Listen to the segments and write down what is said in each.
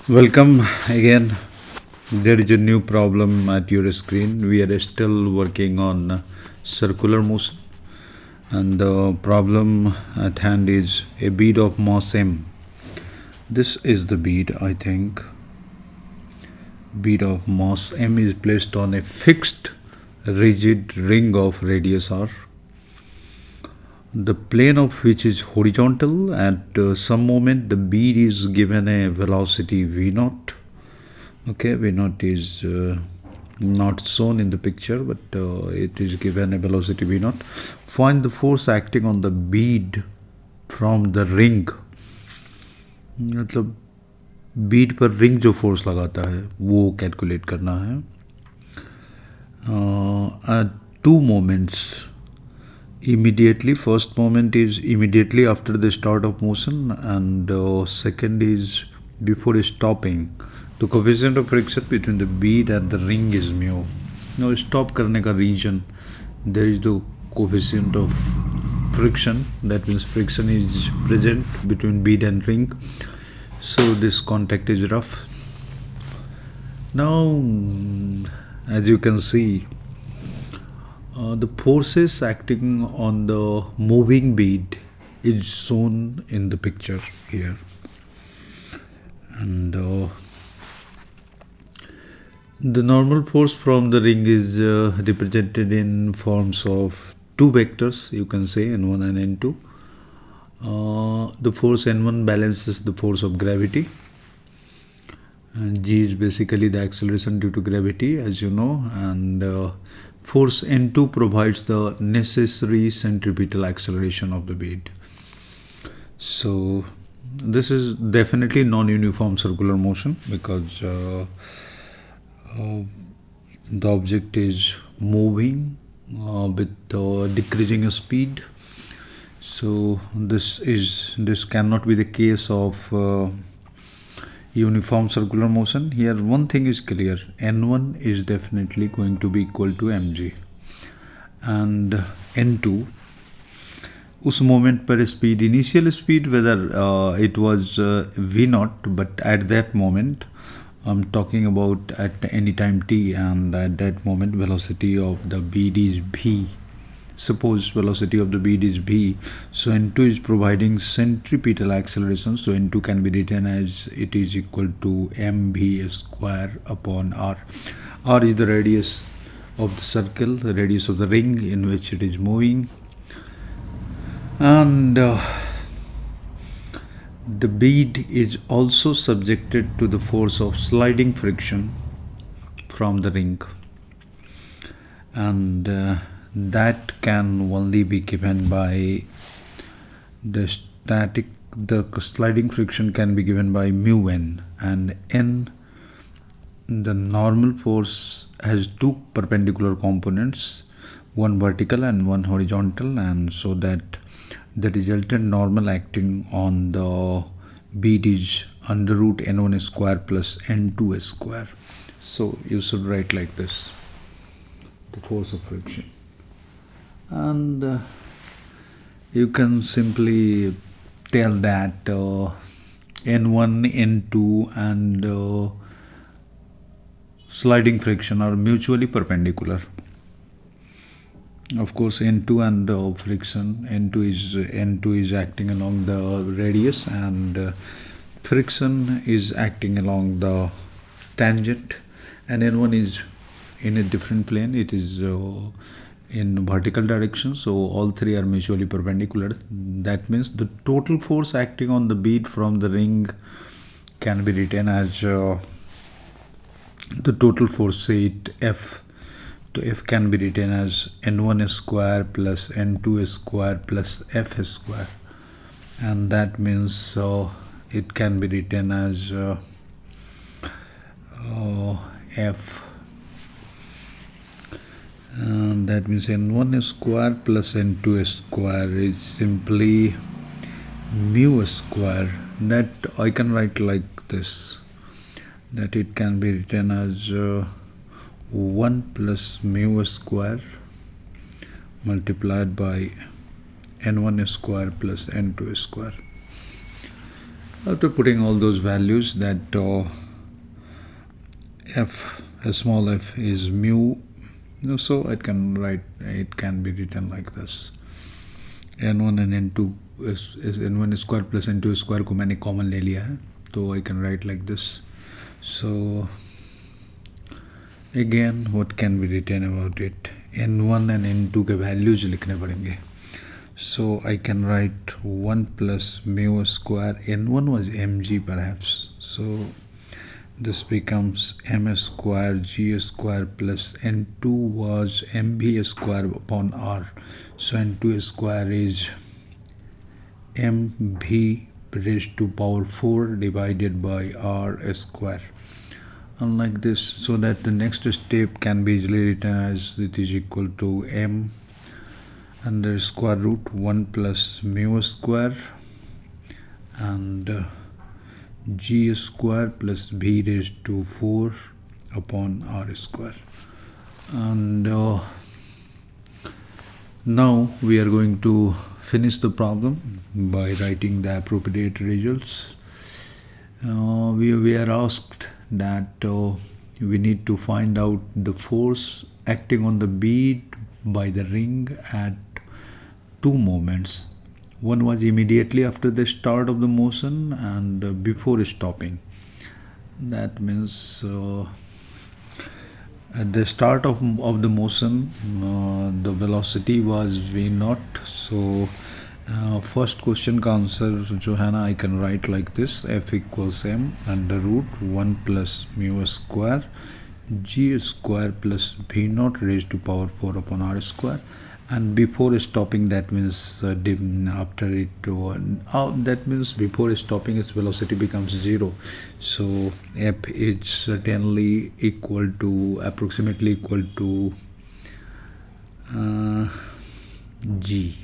Welcome again. There is a new problem at your screen. We are still working on circular motion, and the problem at hand is a bead of mass m. This is the bead, I think. Bead of mass m is placed on a fixed rigid ring of radius r, the plane of which is horizontal. At some moment the bead is given a velocity v naught. Okay, v naught is not shown in the picture, but it is given a velocity v naught. Find the force acting on the bead from the ring. मतलब बीड पर ring जो force लगाता है वो calculate करना है. Two moments immediately. First moment is immediately after the start of motion, and second is before stopping. The coefficient of friction between the bead and the ring is mu. Now stop करने का region, there is the coefficient of friction, that means friction is present between bead and ring, so this contact is rough. Now as you can see, the forces acting on the moving bead is shown in the picture here, and the normal force from the ring is represented in forms of two vectors, you can say n1 and n2. The force n1 balances the force of gravity, and g is basically the acceleration due to gravity, as you know, and force n2 provides the necessary centripetal acceleration of the bead. So this is definitely non-uniform circular motion, because the object is moving with decreasing speed. So this cannot be the case of uniform circular motion. Here one thing is clear: n1 is definitely going to be equal to mg, and n2 उस moment पर speed, initial speed, whether it was v naught, but at that moment I'm talking about at any time t, and at that moment velocity of the bead is v. Suppose velocity of the bead is v, so n2 is providing centripetal acceleration, so n2 can be written as it is equal to mv square upon r. R is the radius of the circle, the radius of the ring in which it is moving, and the bead is also subjected to the force of sliding friction from the ring, and that can only be given by the sliding friction can be given by mu n, and n, the normal force, has two perpendicular components, one vertical and one horizontal, and so that the resultant normal acting on the bead is under root n1 square plus n2 square. So you should write like this: the force of friction, and you can simply tell that n1, n2 and sliding friction are mutually perpendicular. Of course, n2 and friction, n2 is acting along the radius, and friction is acting along the tangent, and n1 is in a different plane, it is in vertical direction, so all three are mutually perpendicular. That means the total force acting on the bead from the ring can be written as the total force, say it F. So F can be written as n1 square plus n2 square plus f square, and that means it can be written as f, and that means n1 square plus n2 square is simply mu square. That I can write like this, that it can be written as 1 plus mu square multiplied by n1 square plus n2 square. After putting all those values, that f, a small f is mu, so it can be written like this. n1 and n2 is n1 square plus n2 square को मैंने common ले लिया है, तो I can write like this. So again, what can be written about it? n1 and n2 के values लिखने पड़ेंगे. So I can write 1 plus mu square. n1 was mg perhaps, so this becomes m square g square plus n2 was mb square upon r. So n2 square is mb raised to power 4 divided by r square. Unlike this, so that the next step can be easily written as it is equal to m under square root 1 plus mu square and g square plus b raised to 4 upon r square. And now we are going to finish the problem by writing the appropriate results. We are asked that we need to find out the force acting on the bead by the ring at two moments. One was immediately after the start of the motion and before stopping. That means at the start of the motion, the velocity was v naught. So first question का answer जो है ना, I can write like this: f equals m under root 1 plus mu square g square plus v naught raised to power 4 upon r square. And before stopping, that means after it, that means before stopping its velocity becomes 0. So f is certainly equal to, approximately equal to g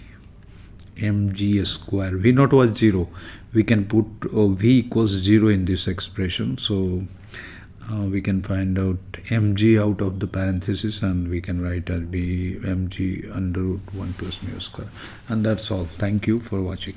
mg square. v naught was 0. We can put v equals 0 in this expression, so we can find out mg out of the parenthesis and we can write as b mg under root 1 plus mu square. And that's all. Thank you for watching.